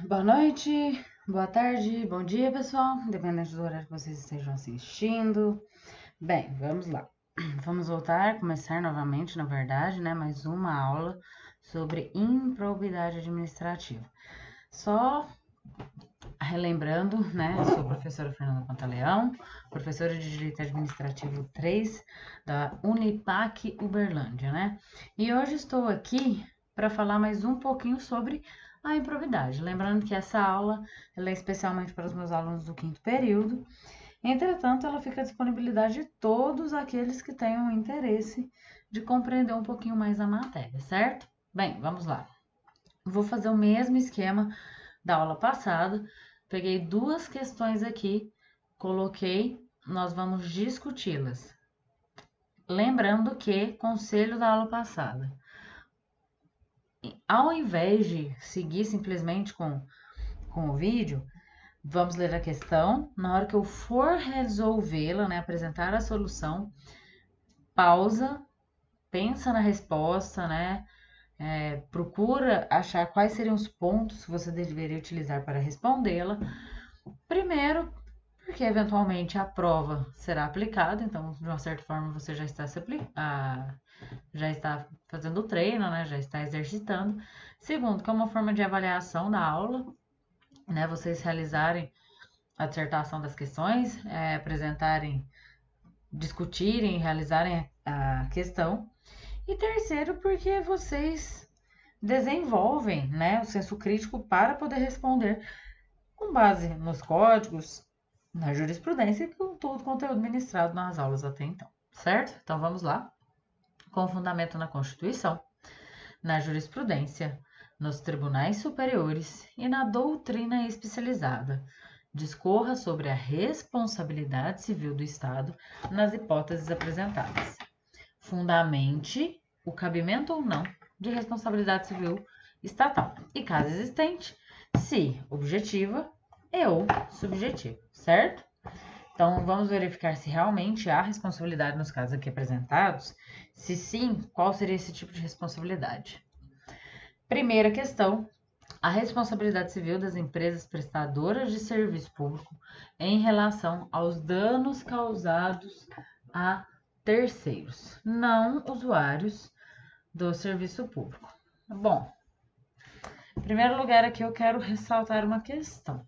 Boa noite, boa tarde, bom dia, pessoal, independente do horário que vocês estejam assistindo. Bem, vamos lá. Vamos começar novamente, na verdade, né, mais uma aula sobre improbidade administrativa. Só relembrando, né, sou a professora Fernanda Pantaleão, professora de Direito Administrativo 3 da Unipac Uberlândia, né? E hoje estou aqui para falar mais um pouquinho sobre a improbidade. Lembrando que essa aula ela é especialmente para os meus alunos do quinto período. Entretanto, ela fica à disponibilidade de todos aqueles que tenham interesse de compreender um pouquinho mais a matéria, certo? Bem, vamos lá. Vou fazer o mesmo esquema da aula passada. Peguei duas questões aqui, coloquei, nós vamos discuti-las. Lembrando que, conselho da aula passada, ao invés de seguir simplesmente com o vídeo, vamos ler a questão. Na hora que eu for resolvê-la, né, apresentar a solução, pausa, pensa na resposta, né? Procura achar quais seriam os pontos que você deveria utilizar para respondê-la. Primeiro, porque eventualmente a prova será aplicada, então de uma certa forma você já está fazendo o treino, né? Já está exercitando. Segundo, que é uma forma de avaliação da aula, né? Vocês realizarem a dissertação das questões, apresentarem, discutirem, realizarem a questão. E terceiro, porque vocês desenvolvem, né, o senso crítico para poder responder com base nos códigos, na jurisprudência e com todo o conteúdo ministrado nas aulas até então, certo? Então vamos lá. Com fundamento na Constituição, na jurisprudência, nos tribunais superiores e na doutrina especializada, discorra sobre a responsabilidade civil do Estado nas hipóteses apresentadas. Fundamente o cabimento ou não de responsabilidade civil estatal e, caso existente, se objetiva e ou subjetiva, certo? Então, vamos verificar se realmente há responsabilidade nos casos aqui apresentados. Se sim, qual seria esse tipo de responsabilidade? Primeira questão: a responsabilidade civil das empresas prestadoras de serviço público em relação aos danos causados a terceiros, não usuários do serviço público. Bom, em primeiro lugar aqui eu quero ressaltar uma questão.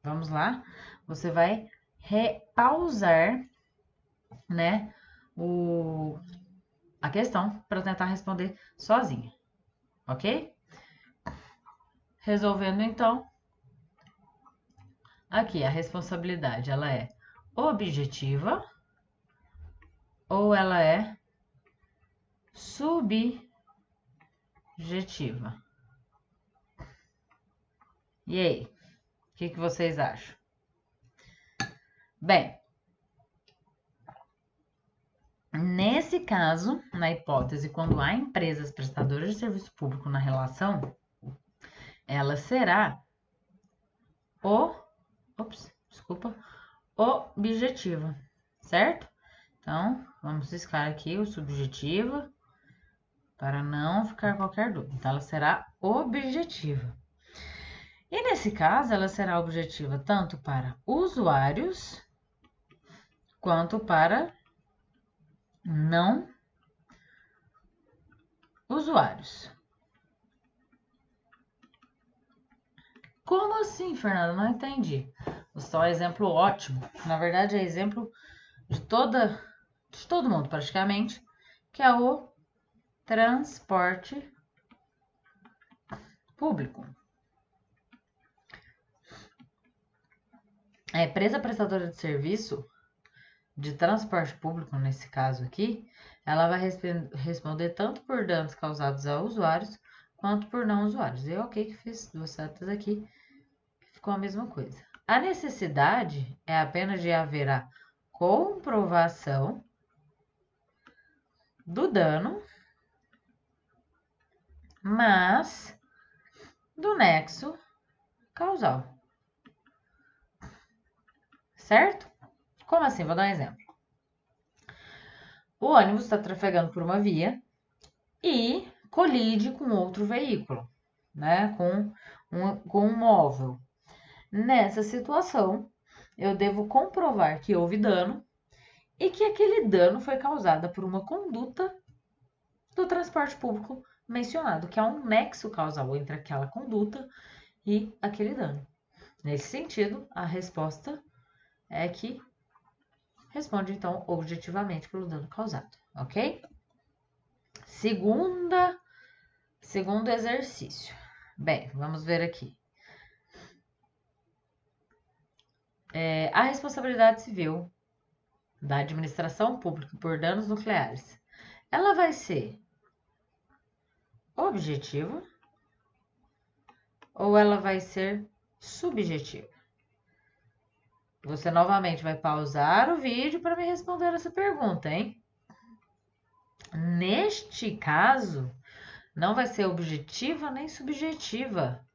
Vamos lá? Você vai repausar, né, a questão para tentar responder sozinha, ok? Resolvendo então, aqui a responsabilidade ela é objetiva ou ela é subjetiva? E aí, o que vocês acham? Bem, nesse caso, na hipótese, quando há empresas prestadoras de serviço público na relação, ela será objetiva, certo? Então, vamos riscar aqui o subjetiva para não ficar qualquer dúvida. Então, ela será objetiva. E nesse caso, ela será objetiva tanto para usuários quanto para não usuários. Como assim, Fernanda? Não entendi. Só exemplo ótimo. Na verdade, é exemplo de todo mundo praticamente, que é o transporte público. A empresa prestadora de serviço de transporte público, nesse caso aqui, ela vai responder tanto por danos causados a usuários quanto por não usuários. Eu ok que fiz duas setas aqui, ficou a mesma coisa. A necessidade é apenas de haver a comprovação do dano, mas do nexo causal. Certo? Como assim? Vou dar um exemplo. O ônibus está trafegando por uma via e colide com outro veículo. né, com um móvel. Nessa situação, eu devo comprovar que houve dano e que aquele dano foi causado por uma conduta do transporte público mencionado, que há um nexo causal entre aquela conduta e aquele dano. Nesse sentido, a resposta é que responde, então, objetivamente pelo dano causado, ok? Segundo exercício. Bem, vamos ver aqui. A responsabilidade civil da administração pública por danos nucleares, ela vai ser objetiva ou ela vai ser subjetiva? Você novamente vai pausar o vídeo para me responder essa pergunta, hein? Neste caso, não vai ser objetiva nem subjetiva.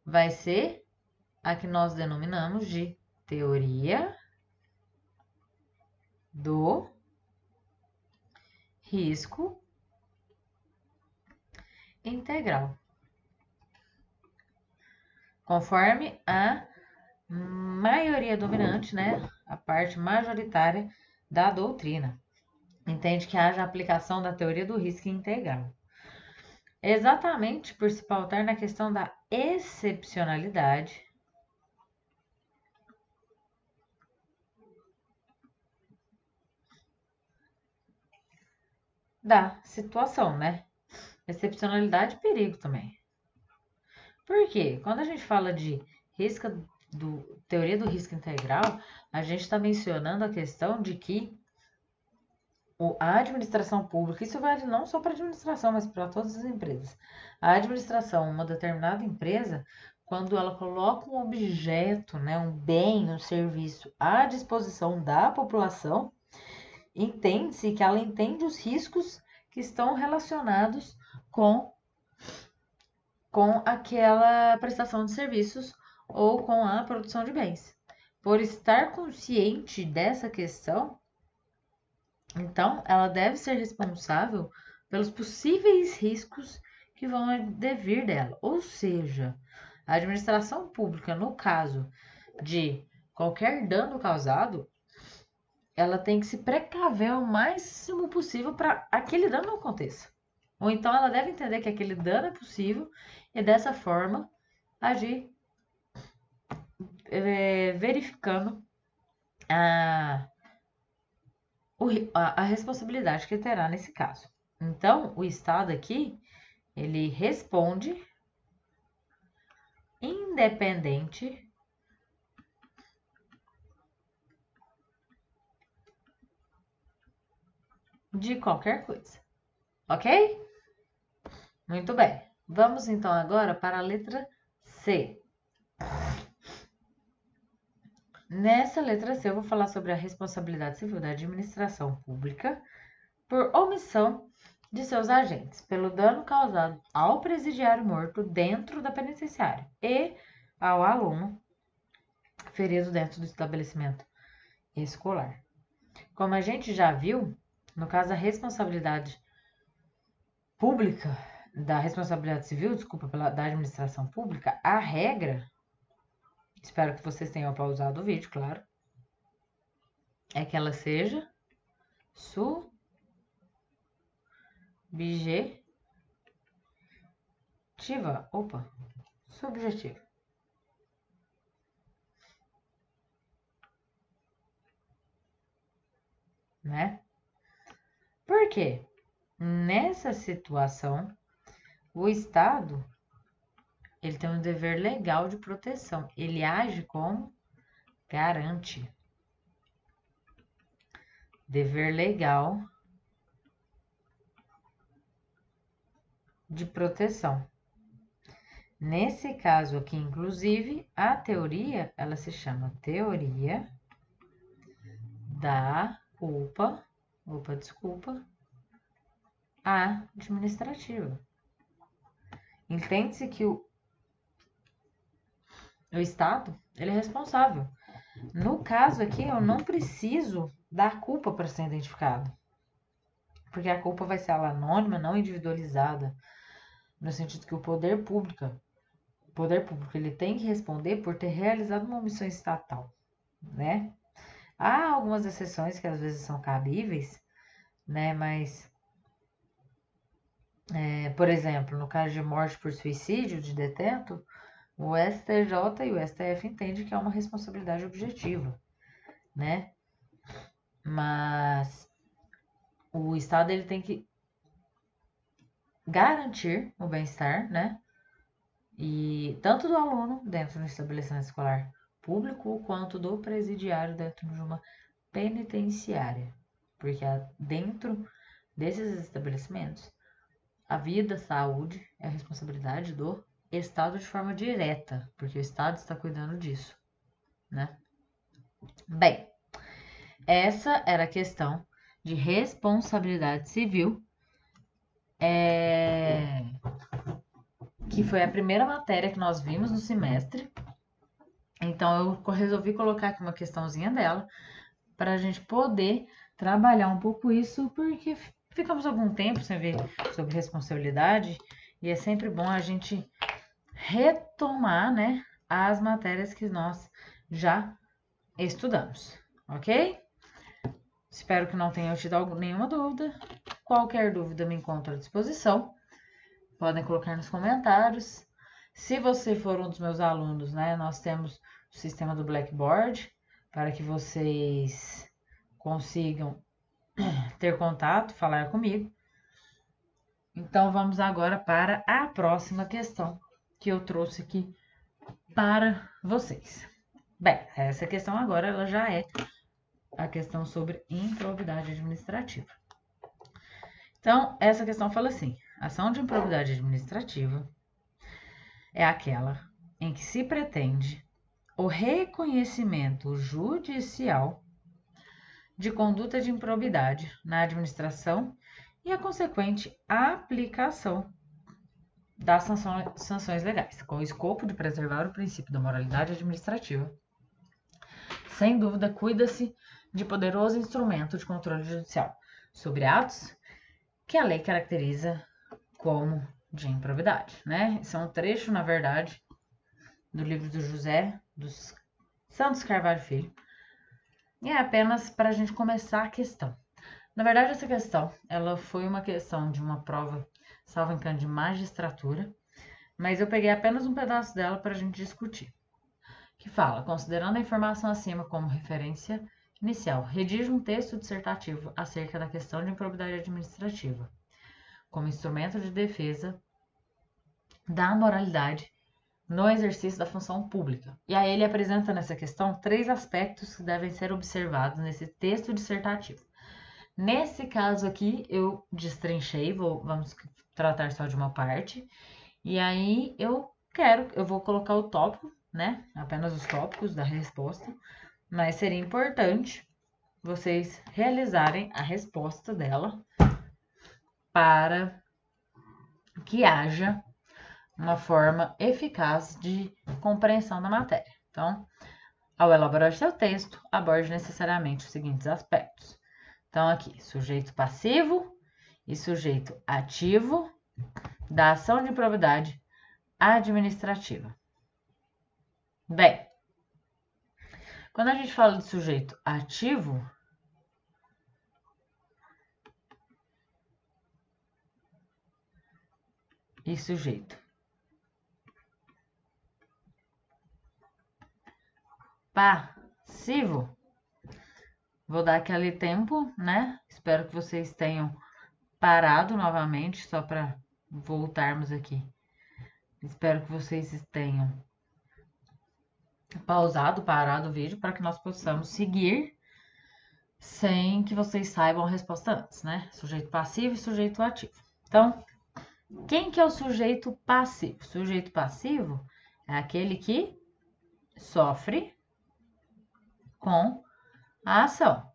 Vai ser a que nós denominamos de teoria do risco integral, conforme a maioria dominante, né, a parte majoritária da doutrina, entende que haja aplicação da teoria do risco integral. Exatamente por se pautar na questão da excepcionalidade da situação, né? Excepcionalidade e perigo também. Por quê? Quando a gente fala de teoria do risco integral, a gente está mencionando a questão de que a administração pública, isso vale não só para a administração, mas para todas as empresas. A administração, uma determinada empresa, quando ela coloca um objeto, né, um bem, um serviço à disposição da população, entende-se que ela entende os riscos que estão relacionados com aquela prestação de serviços ou com a produção de bens. Por estar consciente dessa questão, então ela deve ser responsável pelos possíveis riscos que vão advir dela. Ou seja, a administração pública, no caso de qualquer dano causado, ela tem que se precaver o máximo possível para aquele dano não aconteça. Ou então ela deve entender que aquele dano é possível e dessa forma agir verificando a responsabilidade que terá nesse caso. Então, o Estado aqui, ele responde independente de qualquer coisa, ok? Muito bem. Vamos então agora para a letra C. Nessa letra C, eu vou falar sobre a responsabilidade civil da administração pública por omissão de seus agentes, pelo dano causado ao presidiário morto dentro da penitenciária e ao aluno ferido dentro do estabelecimento escolar. Como a gente já viu, no caso da responsabilidade pública, da responsabilidade civil, desculpa, da administração pública, a regra, espero que vocês tenham pausado o vídeo, claro, é que ela seja subjetiva. Né? Por quê? Nessa situação, o Estado, ele tem um dever legal de proteção. Ele age como garante. Dever legal de proteção. Nesse caso aqui, inclusive, a teoria, ela se chama teoria da culpa, administrativa. Entende-se que o Estado, ele é responsável. No caso aqui, eu não preciso dar culpa para ser identificado, porque a culpa vai ser ela anônima, não individualizada. no sentido que o poder público ele tem que responder por ter realizado uma omissão estatal, né? Há algumas exceções que às vezes são cabíveis, né? Mas, por exemplo, no caso de morte por suicídio de detento, o STJ e o STF entendem que é uma responsabilidade objetiva, né? Mas o Estado ele tem que garantir o bem-estar, né? E tanto do aluno dentro do estabelecimento escolar público, quanto do presidiário dentro de uma penitenciária. Porque dentro desses estabelecimentos, a vida, a saúde é a responsabilidade do Estado de forma direta, porque o Estado está cuidando disso, né? Bem, essa era a questão de responsabilidade civil, que foi a primeira matéria que nós vimos no semestre. Então, eu resolvi colocar aqui uma questãozinha dela para a gente poder trabalhar um pouco isso, porque ficamos algum tempo sem ver sobre responsabilidade e é sempre bom a gente retomar, né, as matérias que nós já estudamos, ok? Espero que não tenham tido nenhuma dúvida. Qualquer dúvida me encontro à disposição. Podem colocar nos comentários. Se você for um dos meus alunos, né, nós temos o sistema do Blackboard para que vocês consigam ter contato, falar comigo. Então, vamos agora para a próxima questão que eu trouxe aqui para vocês. Bem, essa questão agora ela já é a questão sobre improbidade administrativa. Então, essa questão fala assim: ação de improbidade administrativa é aquela em que se pretende o reconhecimento judicial de conduta de improbidade na administração e a consequente aplicação das sanções legais, com o escopo de preservar o princípio da moralidade administrativa. Sem dúvida, cuida-se de poderoso instrumento de controle judicial sobre atos que a lei caracteriza como de improbidade, né? Isso é um trecho, na verdade, do livro do José dos Santos Carvalho Filho. E é apenas para a gente começar a questão. Na verdade, essa questão, ela foi uma questão de uma prova, salvo engano, de magistratura, mas eu peguei apenas um pedaço dela para a gente discutir. Que fala, considerando a informação acima como referência inicial, redige um texto dissertativo acerca da questão de improbidade administrativa, como instrumento de defesa da moralidade no exercício da função pública. E aí ele apresenta nessa questão 3 aspectos que devem ser observados nesse texto dissertativo. Nesse caso aqui, eu destrinchei, vamos tratar só de uma parte, e aí eu vou colocar o tópico, né? Apenas os tópicos da resposta, mas seria importante vocês realizarem a resposta dela para que haja uma forma eficaz de compreensão da matéria. Então, ao elaborar seu texto, aborde necessariamente os seguintes aspectos. Então, aqui, sujeito passivo e sujeito ativo da ação de improbidade administrativa. Bem, quando a gente fala de sujeito ativo, e sujeito passivo, vou dar aquele tempo, né? Espero que vocês tenham parado novamente, só para voltarmos aqui. Espero que vocês tenham parado o vídeo, para que nós possamos seguir sem que vocês saibam a resposta antes, né? Sujeito passivo e sujeito ativo. Então, quem que é o sujeito passivo? Sujeito passivo é aquele que sofre com a ação.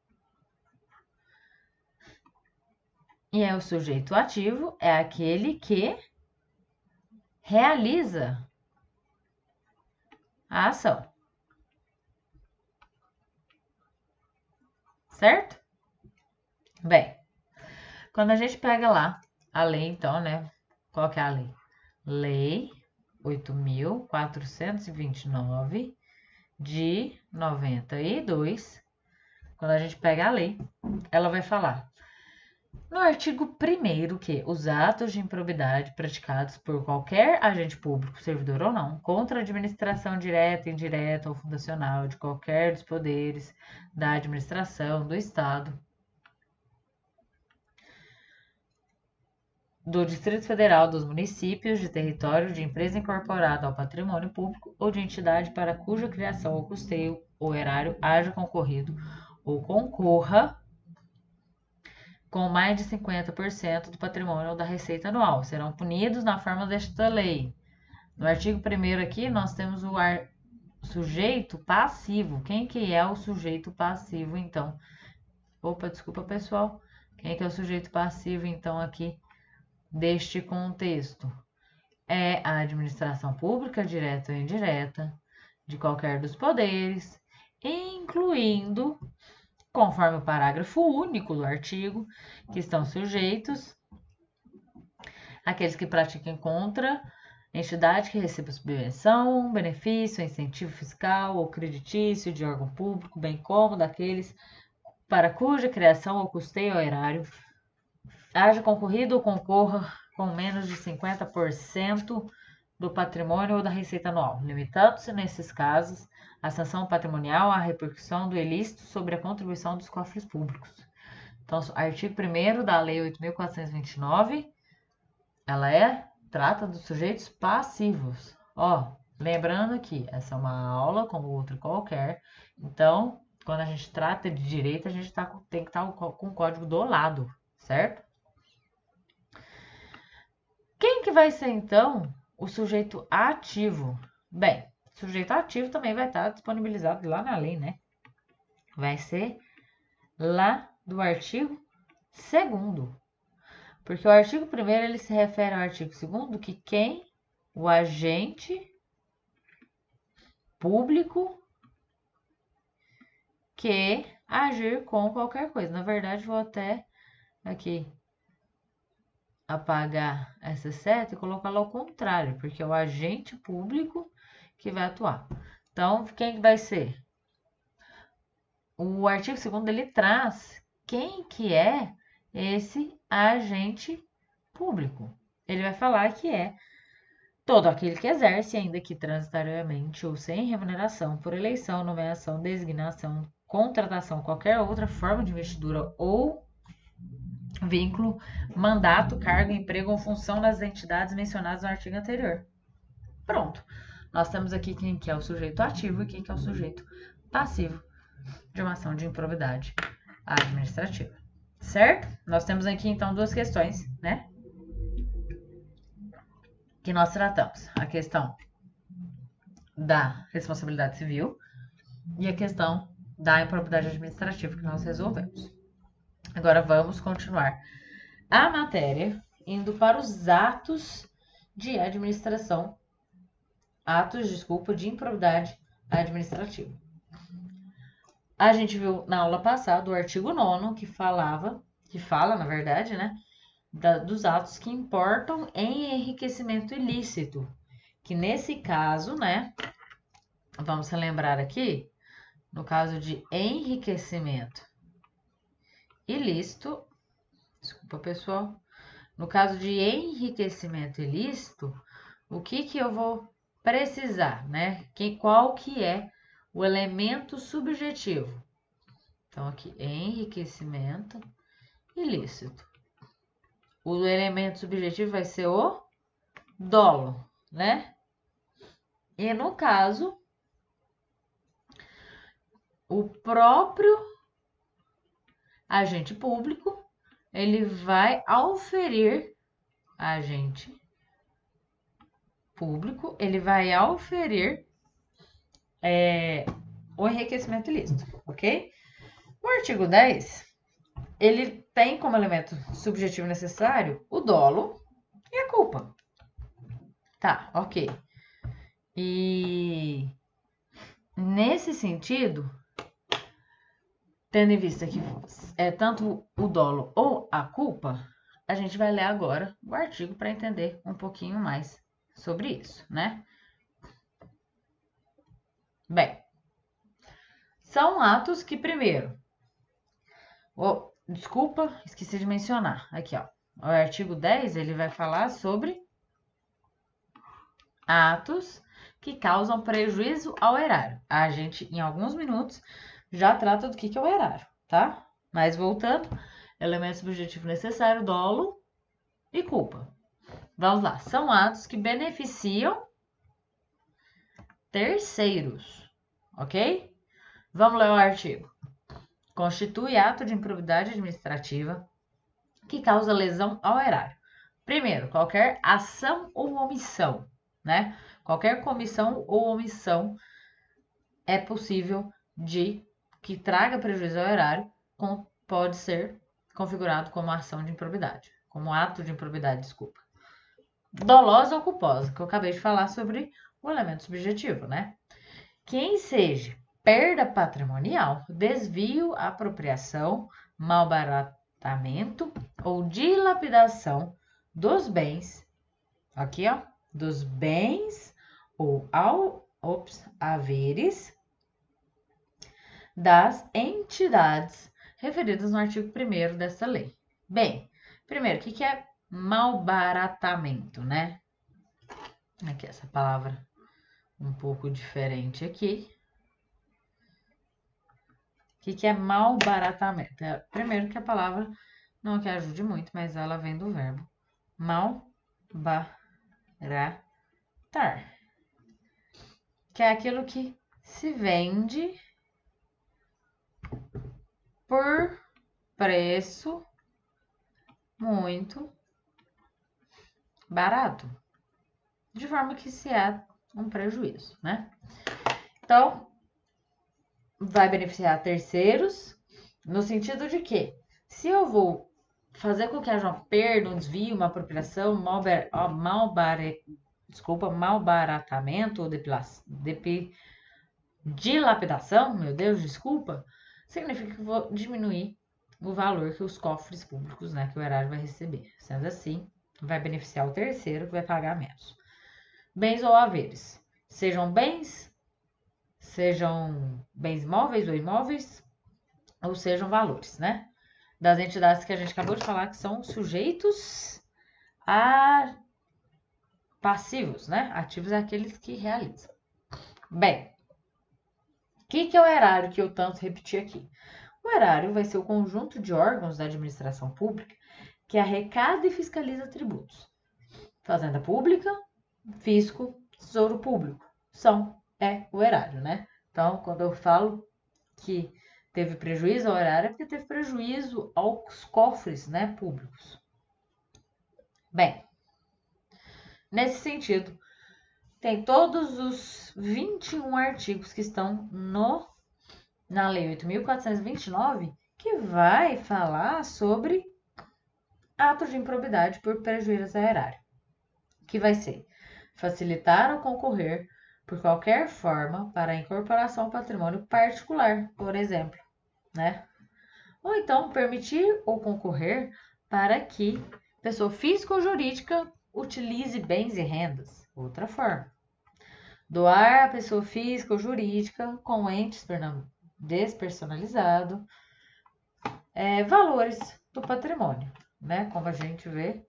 E o sujeito ativo é aquele que realiza a ação. Certo? Bem, quando a gente pega lá a lei, então, né? Qual que é a lei? Lei 8.429 de 92, quando a gente pega a lei, ela vai falar no artigo 1º que os atos de improbidade praticados por qualquer agente público, servidor ou não, contra a administração direta, indireta ou fundacional de qualquer dos poderes da administração do Estado, do Distrito Federal, dos municípios, de território de empresa incorporada ao patrimônio público ou de entidade para cuja criação ou custeio ou erário haja concorrido ou concorra com mais de 50% do patrimônio ou da receita anual, serão punidos na forma desta lei. No artigo 1º aqui, nós temos o sujeito passivo. Quem que é o sujeito passivo, então? Opa, desculpa, pessoal. Quem que é o sujeito passivo, então, aqui deste contexto? É a administração pública, direta ou indireta, de qualquer dos poderes, incluindo, conforme o parágrafo único do artigo, que estão sujeitos aqueles que pratiquem contra entidade que receba subvenção, benefício, incentivo fiscal ou creditício de órgão público, bem como daqueles para cuja criação ou custeio erário haja concorrido ou concorra com menos de 50% do patrimônio ou da receita anual, limitando-se, nesses casos, a sanção patrimonial à repercussão do ilícito sobre a contribuição dos cofres públicos. Então, artigo 1º da Lei 8.429, ela trata dos sujeitos passivos. Ó, lembrando que essa é uma aula como outra qualquer, então, quando a gente trata de direito, a gente tem que estar com o código do lado, certo? Quem que vai ser, então, o sujeito ativo? Bem, o sujeito ativo também vai estar disponibilizado lá na lei, né? Vai ser lá do artigo 2º. Porque o artigo 1º, ele se refere ao artigo 2º, que quem? O agente público que agir com qualquer coisa. Na verdade, vou até aqui apagar essa seta e colocar lá ao contrário, porque é o agente público que vai atuar. Então, quem vai ser? O artigo 2º, ele traz quem que é esse agente público. Ele vai falar que é todo aquele que exerce, ainda que transitoriamente ou sem remuneração, por eleição, nomeação, designação, contratação, qualquer outra forma de investidura ou vínculo, mandato, cargo, emprego ou função nas entidades mencionadas no artigo anterior. Pronto. Nós temos aqui quem que é o sujeito ativo e quem que é o sujeito passivo de uma ação de improbidade administrativa. Certo? Nós temos aqui, então, duas questões, né? Que nós tratamos. A questão da responsabilidade civil e a questão da improbidade administrativa que nós resolvemos. Agora vamos continuar a matéria indo para os atos de administração, de improbidade administrativa. A gente viu na aula passada o artigo 9º que fala, na verdade, né, dos atos que importam em enriquecimento ilícito, que nesse caso, né, vamos relembrar aqui, no caso de enriquecimento ilícito, desculpa, pessoal, no caso de enriquecimento ilícito, o que eu vou precisar, né? Qual que é o elemento subjetivo? Então, aqui, enriquecimento ilícito. O elemento subjetivo vai ser o dolo, né? E no caso, o próprio agente público, ele vai auferir, agente público, ele vai auferir o enriquecimento ilícito, ok? O artigo 10, ele tem como elemento subjetivo necessário o dolo e a culpa. Tá, ok. E nesse sentido, tendo em vista que é tanto o dolo ou a culpa, a gente vai ler agora o artigo para entender um pouquinho mais sobre isso, né? Bem, são atos que, primeiro, desculpa, esqueci de mencionar, aqui ó, o artigo 10, ele vai falar sobre atos que causam prejuízo ao erário. A gente, em alguns minutos, já trata do que é o erário, tá? Mas voltando, elemento subjetivo necessário, dolo e culpa. Vamos lá, são atos que beneficiam terceiros, ok? Vamos ler o artigo. Constitui ato de improbidade administrativa que causa lesão ao erário. Primeiro, qualquer ação ou omissão, né? Qualquer comissão ou omissão é possível de que traga prejuízo ao erário, pode ser configurado como ação de improbidade, como ato de improbidade, desculpa. Dolosa ou culposa, que eu acabei de falar sobre o elemento subjetivo, né? Que enseje perda patrimonial, desvio, apropriação, malbaratamento ou dilapidação dos bens, aqui ó, dos bens ou haveres das entidades referidas no artigo 1º desta lei. Bem, primeiro, o que é malbaratamento, né? Aqui essa palavra um pouco diferente aqui. O que é malbaratamento? Primeiro que a palavra não que ajude muito, mas ela vem do verbo malbaratar, que é aquilo que se vende por preço muito barato, de forma que se há um prejuízo, né? Então, vai beneficiar terceiros, no sentido de que, se eu vou fazer com que haja uma perda, um desvio, uma apropriação, malbaratamento ou dilapidação, meu Deus, desculpa, significa que eu vou diminuir o valor que os cofres públicos, né, que o erário vai receber. Sendo assim, vai beneficiar o terceiro, que vai pagar menos. Bens ou haveres. Sejam bens móveis ou imóveis, ou sejam valores, né? Das entidades que a gente acabou de falar, que são sujeitos a passivos, né? Ativos é aqueles que realizam. Bem, o que é o erário que eu tanto repeti aqui? O erário vai ser o conjunto de órgãos da administração pública que arrecada e fiscaliza tributos. Fazenda Pública, Fisco, Tesouro Público. É o erário, né? Então, quando eu falo que teve prejuízo ao erário, é porque teve prejuízo aos cofres, né, públicos. Bem, nesse sentido, tem todos os 21 artigos que estão na Lei 8.429, que vai falar sobre ato de improbidade por prejuízo ao erário, que vai ser facilitar ou concorrer por qualquer forma para a incorporação ao patrimônio particular, por exemplo, né? Ou então permitir ou concorrer para que pessoa física ou jurídica utilize bens e rendas, outra forma. Doar a pessoa física ou jurídica com entes despersonalizado valores do patrimônio, né? Como a gente vê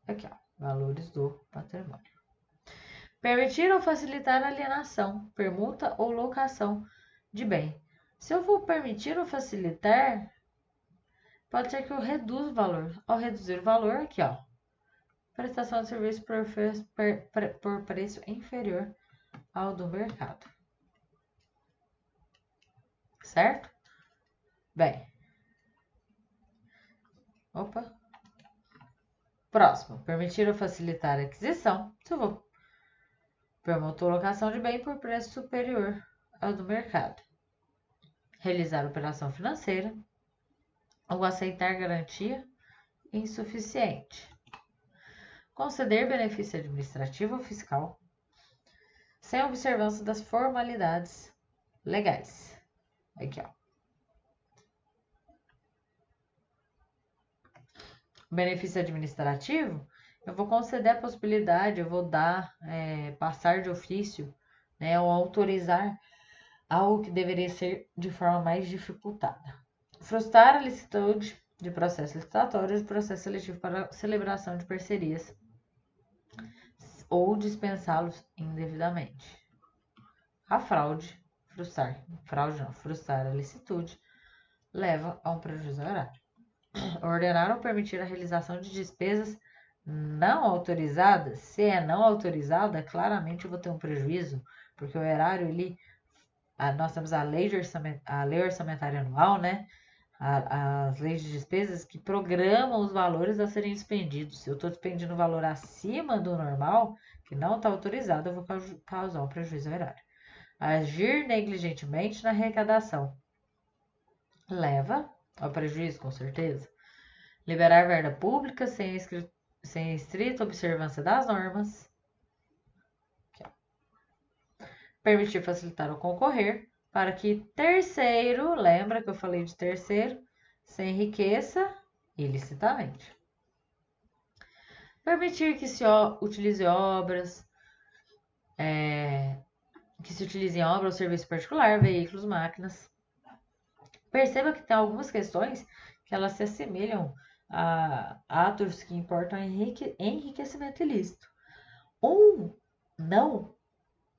aqui, ó, valores do patrimônio. Permitir ou facilitar a alienação, permuta ou locação de bem. Se eu vou permitir ou facilitar, pode ser que eu reduza o valor. Ao reduzir o valor, aqui ó, prestação de serviço por preço inferior ao do mercado. Certo? Bem. Próximo. Permitir ou facilitar a aquisição. Se eu vou permutar a locação de bem por preço superior ao do mercado. Realizar operação financeira ou aceitar garantia insuficiente. Conceder benefício administrativo ou fiscal sem observância das formalidades legais. Aqui, ó. Benefício administrativo eu vou conceder a possibilidade, eu vou dar, passar de ofício, né, ou autorizar algo que deveria ser de forma mais dificultada. Frustrar a licitude de processo licitatório de processo seletivo para celebração de parcerias ou dispensá-los indevidamente. A frustrar a licitude leva a um prejuízo ao erário. Ordenar ou permitir a realização de despesas não autorizadas, se é não autorizada, claramente eu vou ter um prejuízo, porque o erário, nós temos a lei orçamentária anual, né? As leis de despesas que programam os valores a serem expendidos. Se eu estou despendendo um valor acima do normal, que não está autorizado, eu vou causar um prejuízo ao erário. Agir negligentemente na arrecadação leva ao prejuízo, com certeza. Liberar verba pública sem estrita observância das normas. Permitir facilitar ou concorrer para que terceiro, lembra que eu falei de terceiro, se enriqueça ilicitamente. Permitir que se utilize obras, que se utilizem obra ou serviço particular, veículos, máquinas. Perceba que tem algumas questões que elas se assemelham a atos que importam enriquecimento ilícito. Um não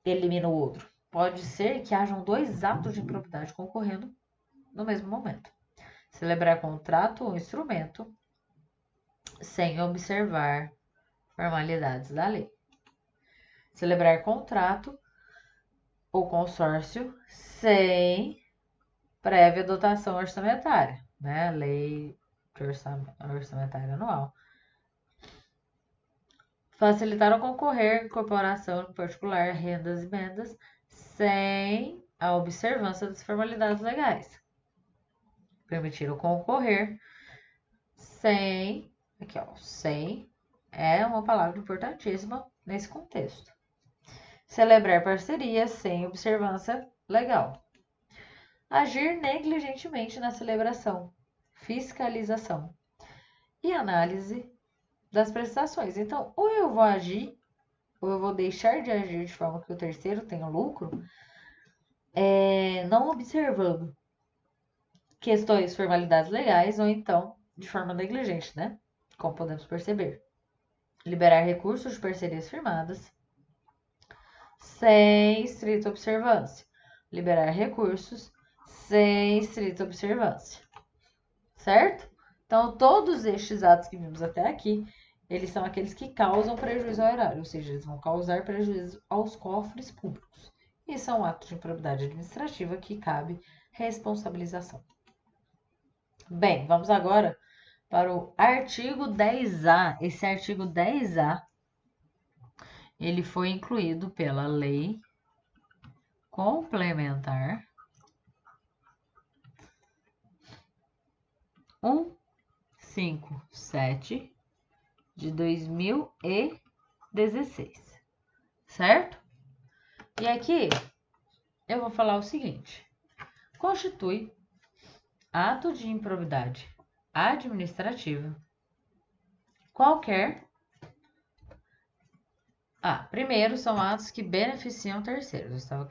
elimina o outro. Pode ser que hajam dois atos de improbidade concorrendo no mesmo momento. Celebrar contrato ou instrumento sem observar formalidades da lei. Celebrar contrato ou consórcio sem prévia dotação orçamentária, né? Lei orçamentária anual. Facilitar ou concorrer corporação particular, rendas e vendas sem a observância das formalidades legais. Permitir ou concorrer sem, sem é uma palavra importantíssima nesse contexto. Celebrar parceria sem observância legal. Agir negligentemente na celebração, fiscalização e análise das prestações. Então, ou eu vou agir, ou eu vou deixar de agir de forma que o terceiro tenha lucro, não observando questões, formalidades legais, ou então de forma negligente, né? Como podemos perceber. Liberar recursos de parcerias firmadas sem estrita observância. Liberar recursos sem estrita observância. Certo? Então, todos estes atos que vimos até aqui, eles são aqueles que causam prejuízo ao erário, ou seja, eles vão causar prejuízo aos cofres públicos. E são atos de improbidade administrativa que cabe responsabilização. Bem, vamos agora para o artigo 10A. Esse artigo 10A, ele foi incluído pela Lei Complementar 157 de 2016, certo? E aqui eu vou falar o seguinte: constitui ato de improbidade administrativa qualquer. Primeiro são atos que beneficiam terceiros. Eu estava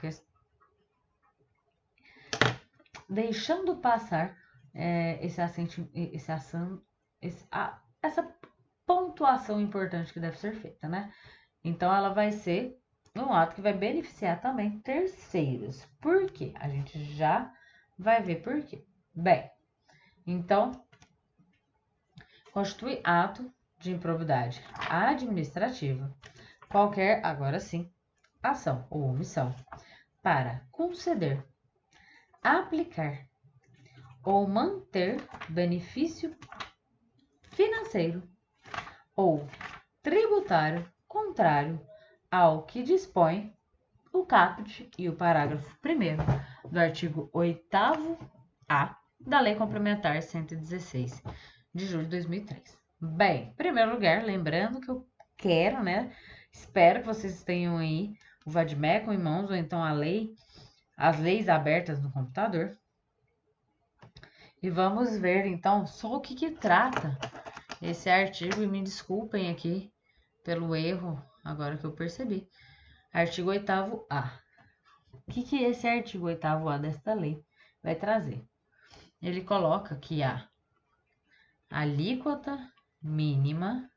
deixando passar essa pontuação importante que deve ser feita, né? Então, ela vai ser um ato que vai beneficiar também terceiros. Por quê? A gente já vai ver por quê. Bem, então, constitui ato de improbidade administrativa qualquer, agora sim, ação ou omissão para conceder, aplicar ou manter benefício financeiro ou tributário contrário ao que dispõe o caput e o parágrafo 1º do artigo 8º-A da Lei Complementar 116 de julho de 2003. Bem, em primeiro lugar, lembrando que eu quero, né? Espero que vocês tenham aí o Vadmecum em mãos ou então as leis abertas no computador. E vamos ver então só o que trata esse artigo, e me desculpem aqui pelo erro, agora que eu percebi. Artigo 8º-A. O que esse artigo 8º-A desta lei vai trazer? Ele coloca que a alíquota mínima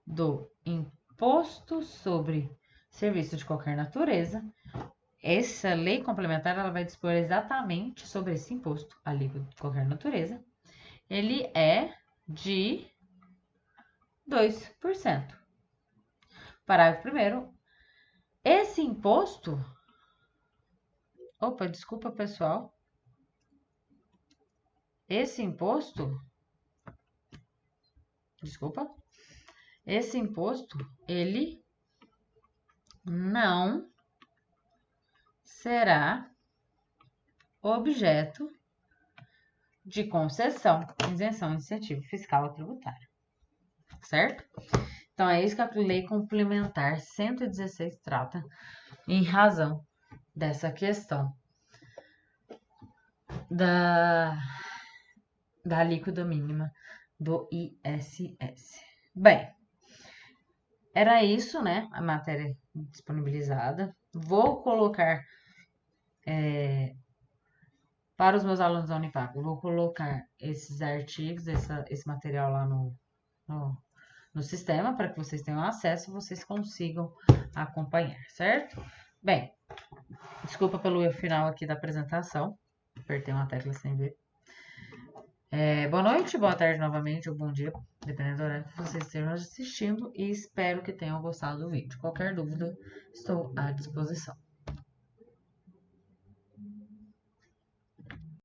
do imposto sobre serviços de qualquer natureza, essa lei complementar ela vai dispor exatamente sobre esse imposto alíquota de qualquer natureza. Ele é de 2%. Parágrafo 1º. Esse imposto... Opa, desculpa, pessoal. Esse imposto... Desculpa. Esse imposto, ele não será objeto de concessão, isenção, incentivo fiscal ou tributário. Certo? Então, é isso que a Lei Complementar 116 trata em razão dessa questão da alíquota mínima do ISS. Bem, era isso, né? A matéria disponibilizada. Vou colocar para os meus alunos da Unipac, eu vou colocar esses artigos, esse material lá no sistema, para que vocês tenham acesso e vocês consigam acompanhar, certo? Bem, desculpa pelo erro final aqui da apresentação, apertei uma tecla sem ver. Boa noite, boa tarde novamente, ou bom dia, dependendo do horário que vocês estejam assistindo, e espero que tenham gostado do vídeo. Qualquer dúvida, estou à disposição.